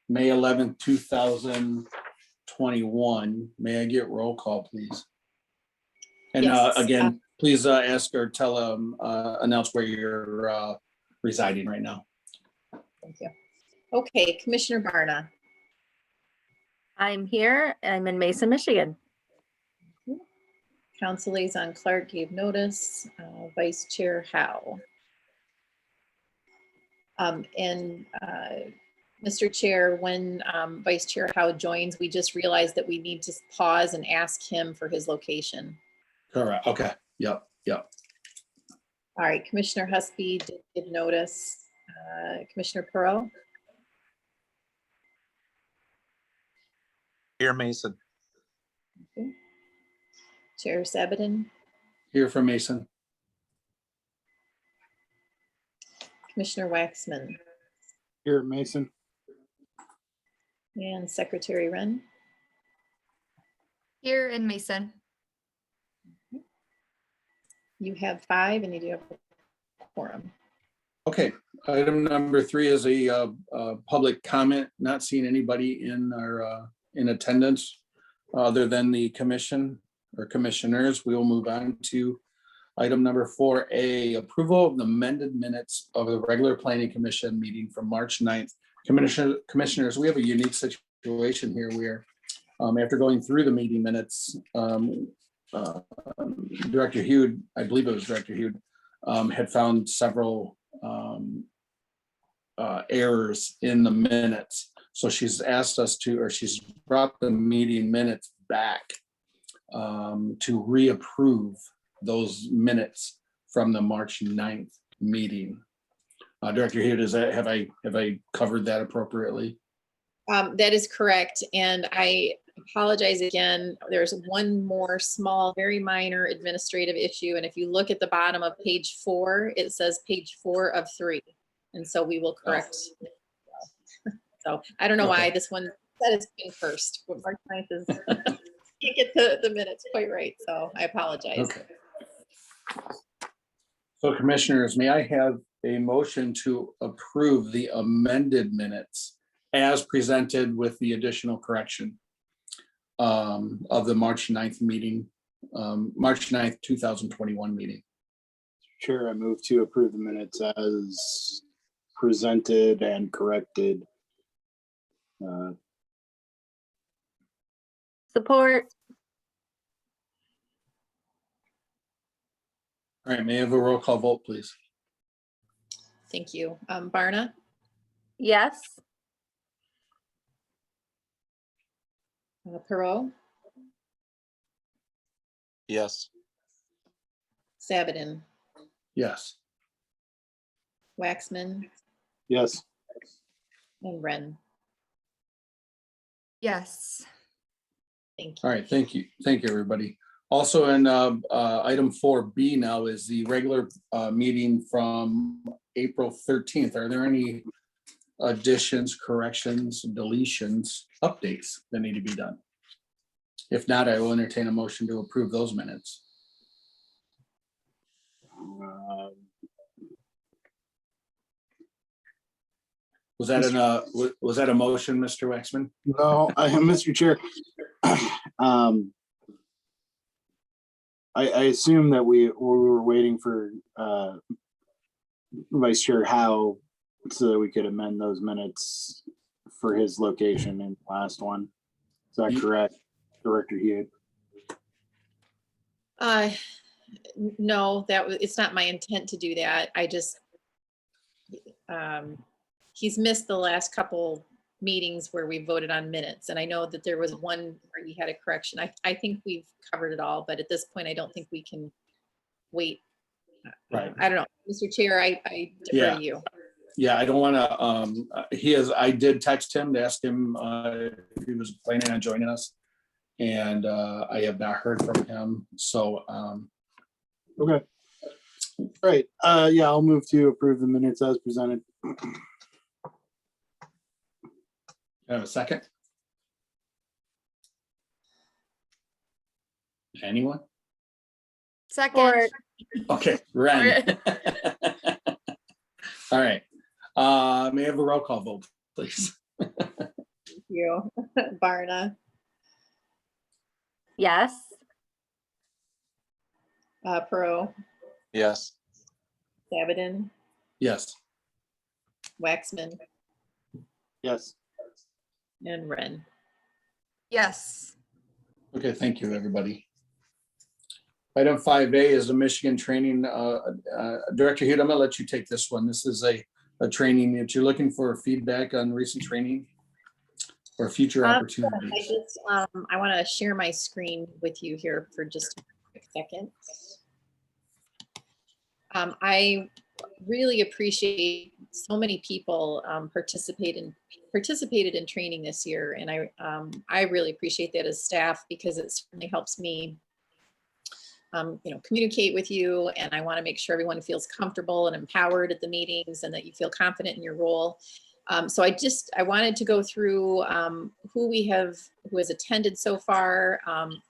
May 11th, 2021. May I get roll call, please? And Yes. again, please ask or announce where you're residing right now. Thank you. Okay, Commissioner Barna. I'm here. I'm in Mason, Michigan. Council Liaison Clark gave notice. Vice Chair Howe. Mr. Chair, when Vice Chair Howe joins, we just realized that we need to pause and ask him for his location. Correct. Okay. Yep. All right, Commissioner Husby did give notice. Commissioner Perot, Here, Mason. Chair Sabatin, Here from Mason. Commissioner Waxman, Here at Mason. and Secretary Wren. Here in Mason. You have 5 and you do have a quorum. Okay. Item number 3 is a public comment. Not seeing anybody in our in attendance other than the commission or commissioners. We will move on to item number 4A, approval of the amended minutes of the regular planning commission meeting from March 9th. Commissioners, we have a unique situation here where after going through the meeting minutes, Director Hughes, I believe it was Director Hughes, had found several errors in the minutes. So she's asked us to, or she's brought the meeting minutes back to reapprove those minutes from the March 9th meeting. Director Hughes, have I covered that appropriately? That is correct. And I apologize again. There's one more small, very minor administrative issue. And if you look at the bottom of page 4, it says page 4 of 3. And so we will correct. So I don't know why this one said it's been first, but March 9th is, can't get the minutes quite right. So I apologize. Okay. So commissioners, may I have a motion to approve the amended minutes as presented with the additional correction of the March 9th meeting, March 9th, 2021 meeting? Chair, I move to approve the minutes as presented and corrected. Support. All right, may I have a roll call vote, please? Thank you. Barna, Yes. Perot, Yes. Sabatin, Yes. Waxman, Yes. and Wren. Yes. Thank you. All right, thank you. Thank you, everybody. Also in item 4B now is the regular meeting from April 13th. Are there any additions, corrections, deletions, updates that need to be done? If not, I will entertain a motion to approve those minutes. Was that a motion, Mr. Waxman? No, Mr. Chair. I assume that we were waiting for Vice Chair Howe so that we could amend those minutes for his location in the last one. Is that correct, Director Hughes? No, it's not my intent to do that. I just, he's missed the last couple meetings where we voted on minutes. And I know that there was one where he had a correction. I think we've covered it all, but at this point, I don't think we can wait. Right. I don't know. Mr. Chair, I defer to you. Yeah, I don't want to, I did text him to ask him if he was planning on joining us. And I have not heard from him. So, Okay. All right. Yeah, I'll move to approve the minutes as presented. have a second? Anyone? Second. Support. Okay, Ren. All right. May I have a roll call vote, please? you. Barna, Yes. Pro, Yes. Sabaden, Yes. Waxman, Yes. and Wren. Yes. Okay, thank you, everybody. Item 5A is the Michigan training. Director Hughes, I'm gonna let you take this one. This is a training that you're looking for feedback on recent training or future I opportunities. just, I want to share my screen with you here for just a quick second. I really appreciate so many people participated in training this year, and I really appreciate that as staff because it certainly helps me, communicate with you, and I want to make sure everyone feels comfortable and empowered at the meetings, and that you feel confident in your role. So I wanted to go through who has attended so far,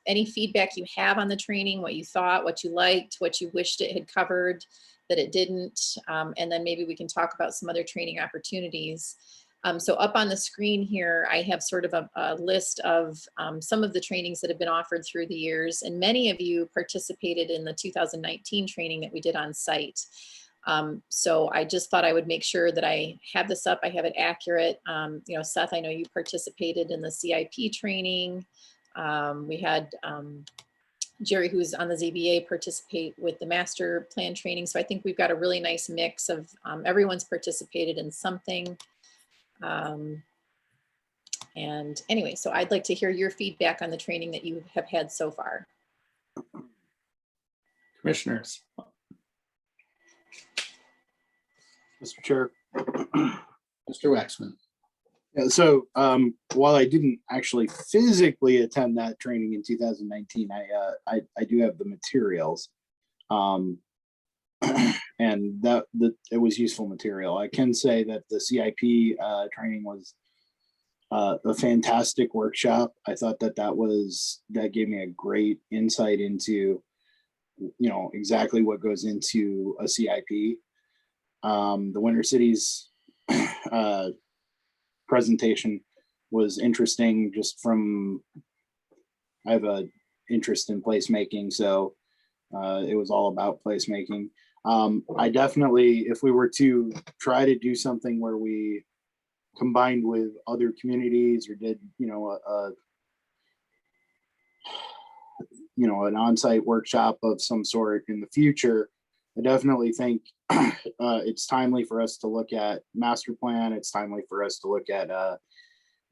any feedback you have on the training, what you thought, what you liked, what you wished it had covered that it didn't, and then maybe we can talk about some other training opportunities. So up on the screen here, I have sort of a list of some of the trainings that have been offered through the years, and many of you participated in the 2019 training that we did on site. So I just thought I would make sure that I have this up, I have it accurate. Seth, I know you participated in the CIP training. We had Jerry, who's on the ZBA, participate with the master plan training. So I think we've got a really nice mix of everyone's participated in something. And anyway, so I'd like to hear your feedback on the training that you have had so far. Commissioners. Mr. Chair. Mr. Waxman. Yeah, so while I didn't actually physically attend that training in 2019, I do have the materials, and that it was useful material. I can say that the CIP training was a fantastic workshop. I thought that gave me a great insight into exactly what goes into a CIP. The Winter Cities presentation was interesting just from, I have a interest in placemaking, so it was all about placemaking. I definitely, if we were to try to do something where we combined with other communities or did, an on-site workshop of some sort in the future, I definitely think it's timely for us to look at master plan. It's timely for us to look at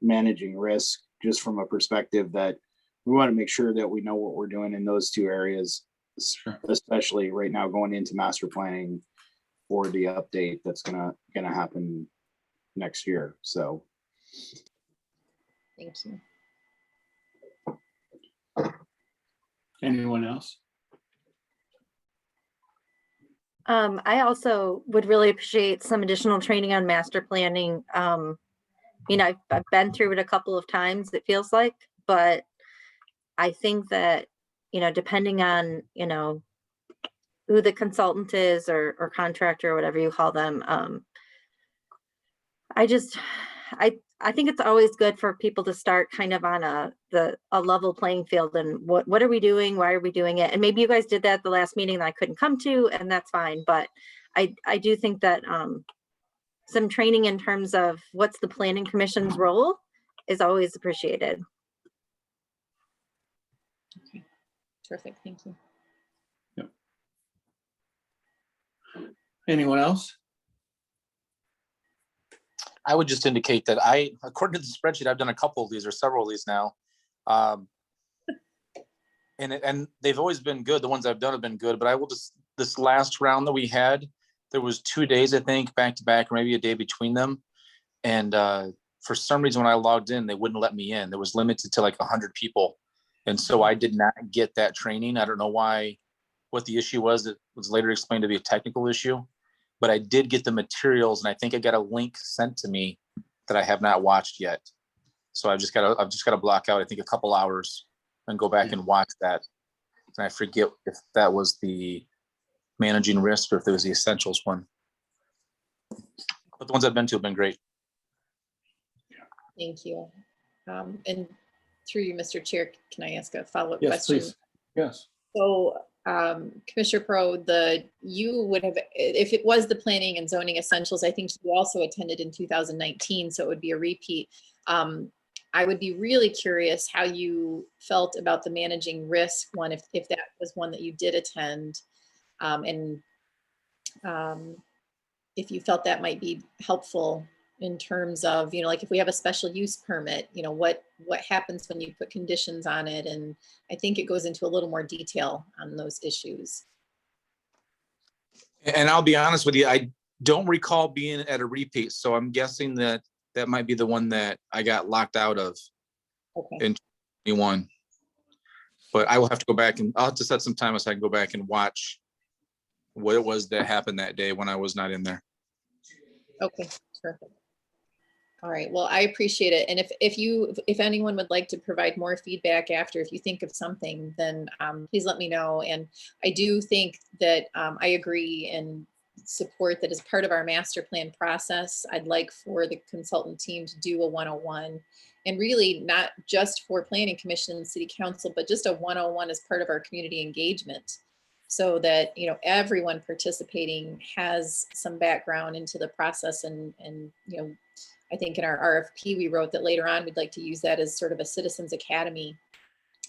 managing risk, just from a perspective that we want to make sure that we know what we're doing in those two areas, Sure. especially right now going into master planning for the update that's gonna happen next year. So Thank you. Anyone else? I also would really appreciate some additional training on master planning. I've been through it a couple of times, it feels like, but I think that, depending on, who the consultant is or contractor or whatever you call them, I think it's always good for people to start kind of on a level playing field, and what are we doing? Why are we doing it? And maybe you guys did that at the last meeting that I couldn't come to, and that's fine. But I do think that some training in terms of what's the planning commission's role is always appreciated. Okay. Terrific. Thank you. Anyone else? I would just indicate that according to the spreadsheet, I've done a couple of these or several of these now. And they've always been good. The ones I've done have been good, but I will just, this last round that we had, there was 2 days, I think, back to back, or maybe a day between them. And for some reason, when I logged in, they wouldn't let me in. There was limited to like 100 people. And so I did not get that training. I don't know what the issue was. It was later explained to be a technical issue, but I did get the materials, and I think I got a link sent to me that I have not watched yet. So I've just got to block out, I think, a couple hours and go back and watch that. And I forget if that was the managing risk or if it was the essentials one. But the ones I've been to have been great. Thank you. And through you, Mr. Chair, can I ask a follow-up Yes, question? please. Yes. So, Commissioner Pro, you would have, if it was the planning and zoning essentials, I think you also attended in 2019, so it would be a repeat. I would be really curious how you felt about the managing risk one, if that was one that you did attend. And if you felt that might be helpful in terms of, like if we have a special use permit, what happens when you put conditions on it? And I think it goes into a little more detail on those issues. And I'll be honest with you, I don't recall being at a repeat, so I'm guessing that that might be the one that I got locked out of Okay. in 21. But I will have to go back and I'll have to set some time so I can go back and watch what it was that happened that day when I was not in there. Okay, terrific. All right, well, I appreciate it. And if anyone would like to provide more feedback after, if you think of something, then please let me know. And I do think that I agree and support that as part of our master plan process, I'd like for the consultant team to do a 101, and really not just for planning commission and city council, but just a 101 as part of our community engagement, so that everyone participating has some background into the process. And I think in our RFP, we wrote that later on, we'd like to use that as sort of a Citizens Academy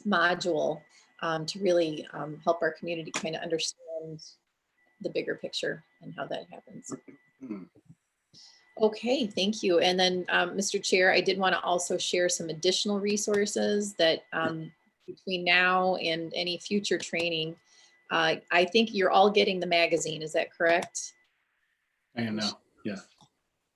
module to really help our community kind of understand the bigger picture and how that happens. Okay, thank you. And then, Mr. Chair, I did want to also share some additional resources that between now and any future training, I think you're all getting the magazine. Is that correct? I am now. Yeah.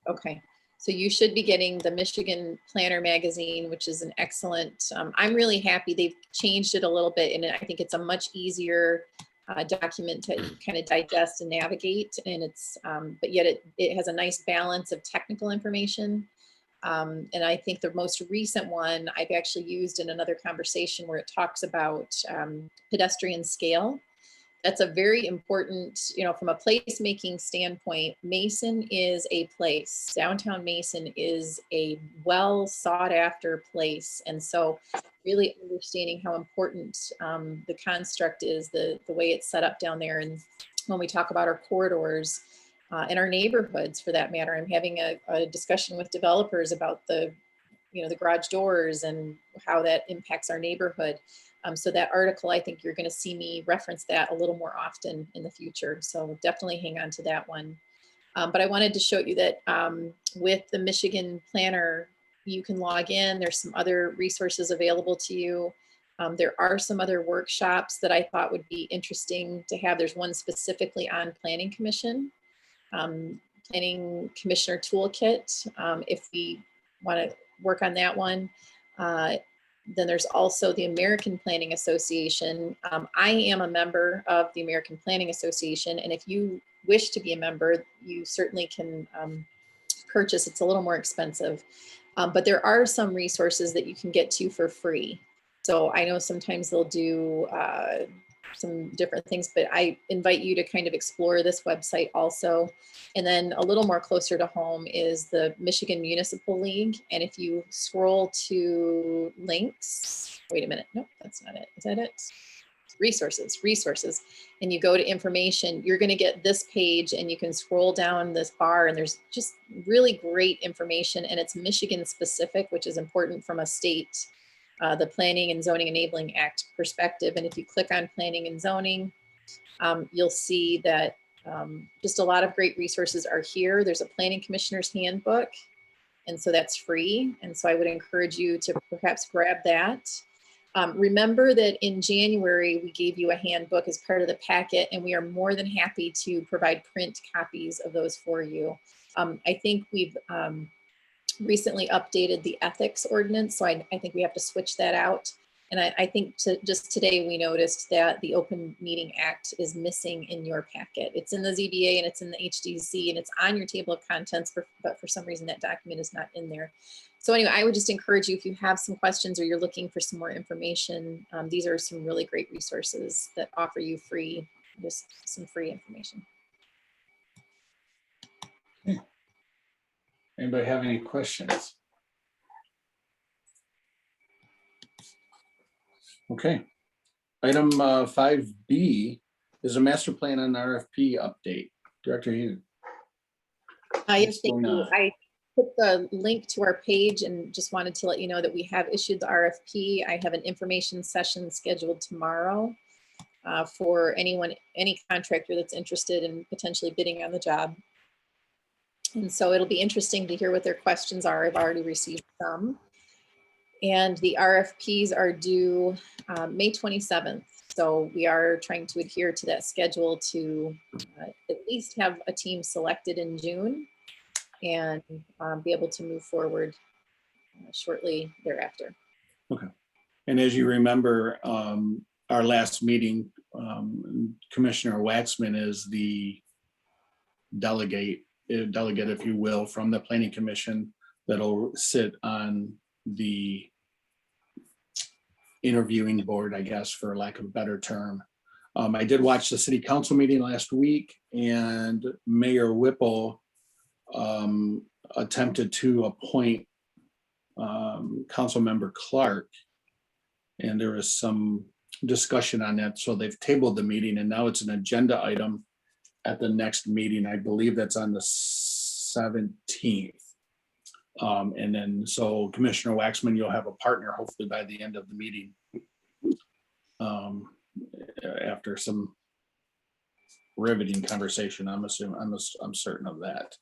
Okay. So you should be getting the Michigan Planner magazine, which is an excellent, I'm really happy they've changed it a little bit, and I think it's a much easier document to kind of digest and navigate. And it's, but yet it has a nice balance of technical information. And I think the most recent one I've actually used in another conversation where it talks about pedestrian scale. That's a very important, from a placemaking standpoint. Mason is a place. Downtown Mason is a well sought after place. And so really understanding how important the construct is, the way it's set up down there. And when we talk about our corridors and our neighborhoods for that matter, I'm having a discussion with developers about the garage doors and how that impacts our neighborhood. So that article, I think you're going to see me reference that a little more often in the future. So definitely hang on to that one. But I wanted to show you that with the Michigan Planner, you can log in. There's some other resources available to you. There are some other workshops that I thought would be interesting to have. There's one specifically on Planning Commission, Planning Commissioner Toolkit, if we want to work on that one. Then there's also the American Planning Association. I am a member of the American Planning Association, and if you wish to be a member, you certainly can purchase. It's a little more expensive, but there are some resources that you can get to for free. So I know sometimes they'll do some different things, but I invite you to kind of explore this website also. And then a little more closer to home is the Michigan Municipal League. And if you scroll to links, wait a minute, nope, that's not it. Is that it? Resources. And you go to information, you're going to get this page, and you can scroll down this bar, and there's just really great information. And it's Michigan specific, which is important from a state the Planning and Zoning Enabling Act perspective. And if you click on Planning and Zoning, you'll see that just a lot of great resources are here. There's a Planning Commissioner's Handbook, and so that's free. And so I would encourage you to perhaps grab that. Remember that in January, we gave you a handbook as part of the packet, and we are more than happy to provide print copies of those for you. I think we've recently updated the ethics ordinance, so I think we have to switch that out. And I think just today we noticed that the Open Meeting Act is missing in your packet. It's in the ZBA and it's in the HDC and it's on your table of contents, but for some reason that document is not in there. So anyway, I would just encourage you, if you have some questions or you're looking for some more information, these are some really great resources that offer you just some free information. Anybody have any questions? Okay. Item 5B is a master plan and RFP update. Director Hughes. Yes, What's thank going you. on? I put the link to our page and just wanted to let you know that we have issued the RFP. I have an information session scheduled tomorrow for anyone, any contractor that's interested in potentially bidding on the job. And so it'll be interesting to hear what their questions are. I've already received some. And the RFPs are due May 27th. So we are trying to adhere to that schedule to at least have a team selected in June and be able to move forward shortly thereafter. And as you remember, our last meeting, Commissioner Waxman is the delegate, if you will, from the Planning Commission that'll sit on the interviewing board, I guess, for lack of a better term. I did watch the city council meeting last week, and Mayor Whipple attempted to appoint Councilmember Clark. And there was some discussion on that. So they've tabled the meeting and now it's an agenda item at the next meeting. I believe that's on the 17th. And then, so Commissioner Waxman, you'll have a partner hopefully by the end of the meeting. After some riveting conversation, I'm certain of that.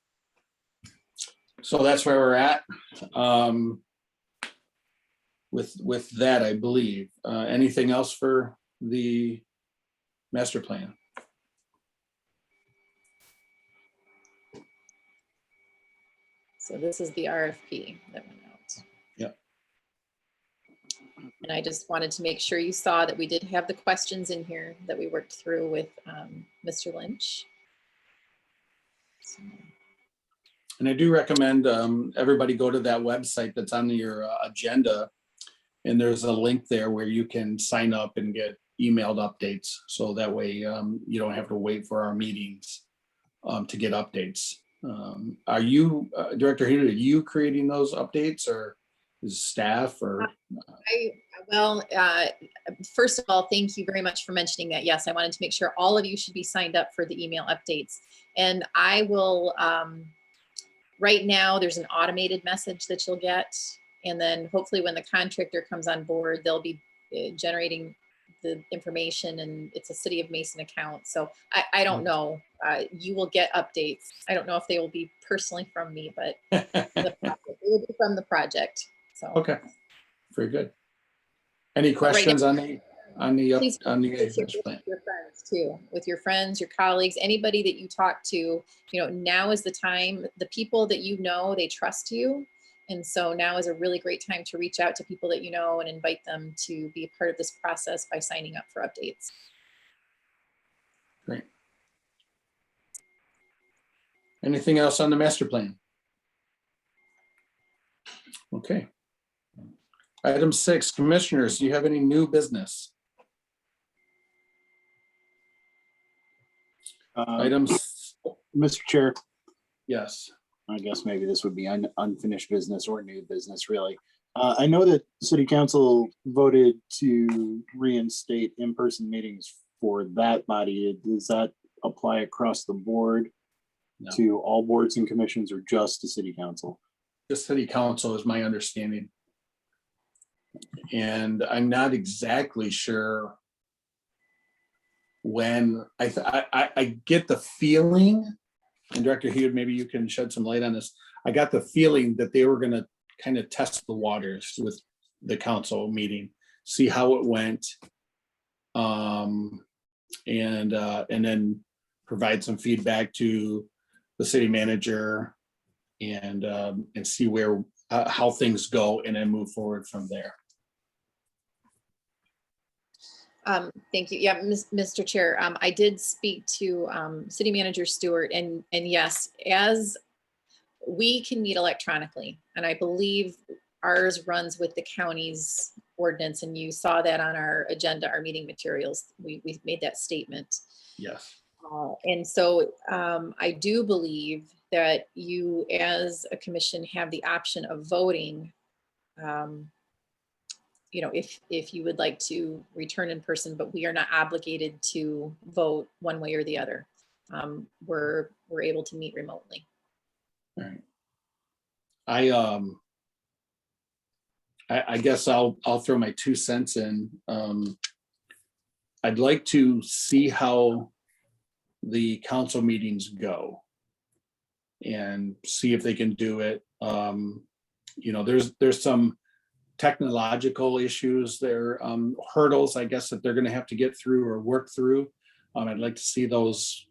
So that's where we're at. With that, I believe. Anything else for the master plan? So this is the RFP that went out. Yep. And I just wanted to make sure you saw that we did have the questions in here that we worked through with Mr. Lynch. So, And I do recommend everybody go to that website that's on your agenda. And there's a link there where you can sign up and get emailed updates. So that way you don't have to wait for our meetings to get updates. Are you, Director Heater, are you creating those updates or is staff or? First of all, thank you very much for mentioning that. Yes, I wanted to make sure all of you should be signed up for the email updates. And I will, right now, there's an automated message that you'll get. And then hopefully when the contractor comes on board, they'll be generating the information and it's a City of Mason account. So I don't know, you will get updates. I don't know if they will be personally from me, but it will be from the project. So. Okay, very good. Any questions on the Please plan? with your friends too, with your friends, your colleagues, anybody that you talk to, you know, now is the time. The people that you know, they trust you. And so now is a really great time to reach out to people that you know and invite them to be a part of this process by signing up for updates. Great. Anything else on the master plan? Okay. Item 6, commissioners, do you have any new business? Items, Mr. Chair, yes. I guess maybe this would be unfinished business or new business, really. I know that City Council voted to reinstate in-person meetings for that body. Does that apply across the board No. to all boards and commissions or just to City Council? Just city council is my understanding. And I'm not exactly sure when I get the feeling, and Director Hughes, maybe you can shed some light on this. I got the feeling that they were going to kind of test the waters with the council meeting, see how it went, and then provide some feedback to the city manager and see where how things go, and then move forward from there. Thank you. Yeah, Mr. Chair, I did speak to City Manager Stewart, and yes, as we can meet electronically, and I believe ours runs with the county's ordinance, and you saw that on our agenda, our meeting materials. We made that statement. Yes. And so I do believe that you as a commission have the option of voting if you would like to return in person, but we are not obligated to vote one way or the other. We're able to meet remotely. All right. I guess I'll throw my 2 cents in. I'd like to see how the council meetings go and see if they can do it. There's some technological issues there, hurdles, I guess, that they're gonna have to get through or work through. I'd like to see those,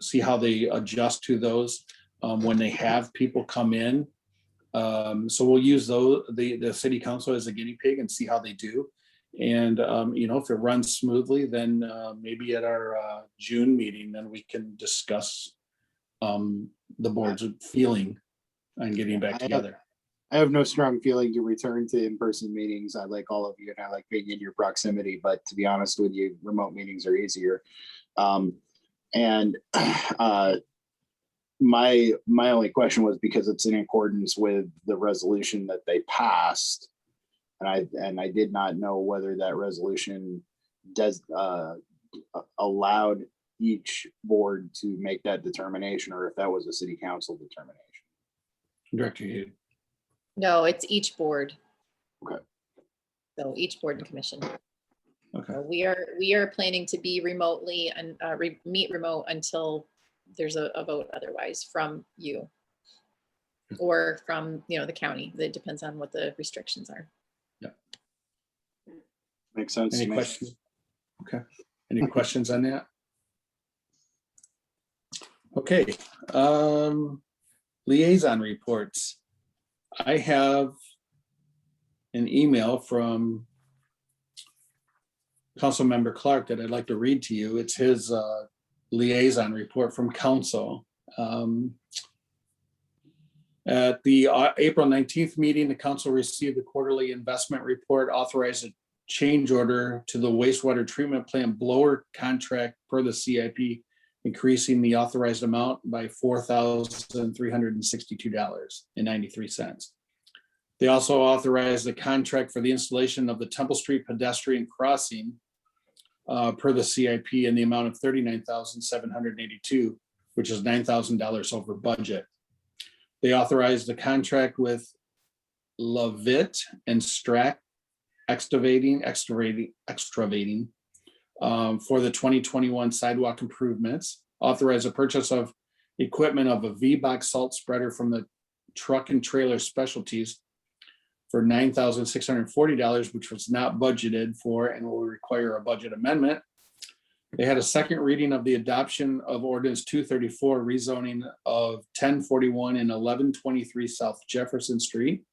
see how they adjust to those when they have people come in. So we'll use the city council as a guinea pig and see how they do. And, if it runs smoothly, then maybe at our June meeting, then we can discuss the board's feeling on getting back together. I have no strong feeling to return to in-person meetings. I like all of you and I like being in your proximity, but to be honest with you, remote meetings are easier. My only question was because it's in accordance with the resolution that they passed. And I did not know whether that resolution does allowed each board to make that determination or if that was a city council determination. Director Hughes. No, it's each board. Okay. So each board and commission. Okay. So we are planning to be remotely and meet remote until there's a vote otherwise from you or from, the county. That depends on what the restrictions are. Makes sense. Any to me. questions? Okay. Any questions on that? Okay. Liaison reports. I have an email from Councilmember Clark that I'd like to read to you. It's his liaison report from council. At the April 19th meeting, the council received the quarterly investment report, authorized a change order to the wastewater treatment plant blower contract per the CIP, increasing the authorized amount by $4,362.93. They also authorized the contract for the installation of the Temple Street pedestrian crossing per the CIP in the amount of $39,782, which is $9,000 over budget. They authorized the contract with Levitt and Strack excavating for the 2021 sidewalk improvements, authorized the purchase of equipment of a V-Box salt spreader from the Truck and Trailer Specialties for $9,640, which was not budgeted for and will require a budget amendment. They had a second reading of the adoption of ordinance 234, rezoning of 1041 and 1123 South Jefferson Street.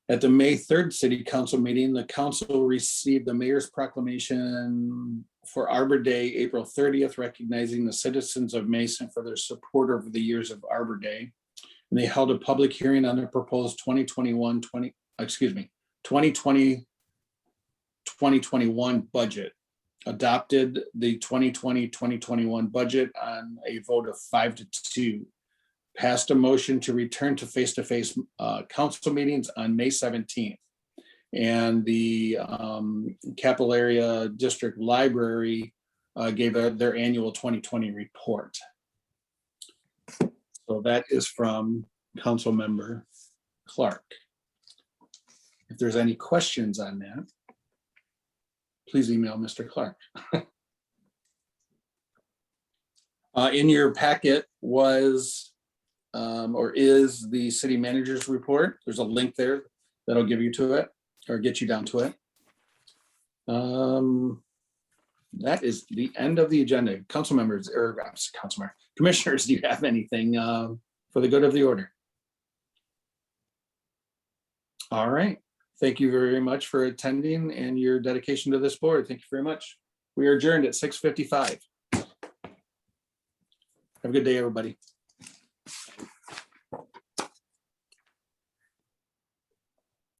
At the May 3rd City Council meeting, the council received the mayor's proclamation for Arbor Day, April 30th, recognizing the citizens of Mason for their support over the years of Arbor Day. And they held a public hearing on the proposed 2020-2021 budget, adopted the 2020-2021 budget on a vote of 5-2. Passed a motion to return to face-to-face council meetings on May 17th. And the Capital Area District Library gave their annual 2020 report. So that is from Councilmember Clark. If there's any questions on that, please email Mr. Clark. In your packet was or is the city manager's report. There's a link there that'll give you to it or get you down to it. That is the end of the agenda. Council members or commissioners, do you have anything for the good of the order? All right. Thank you very much for attending and your dedication to this board. Thank you very much. We are adjourned at 6:55. Have a good day, everybody.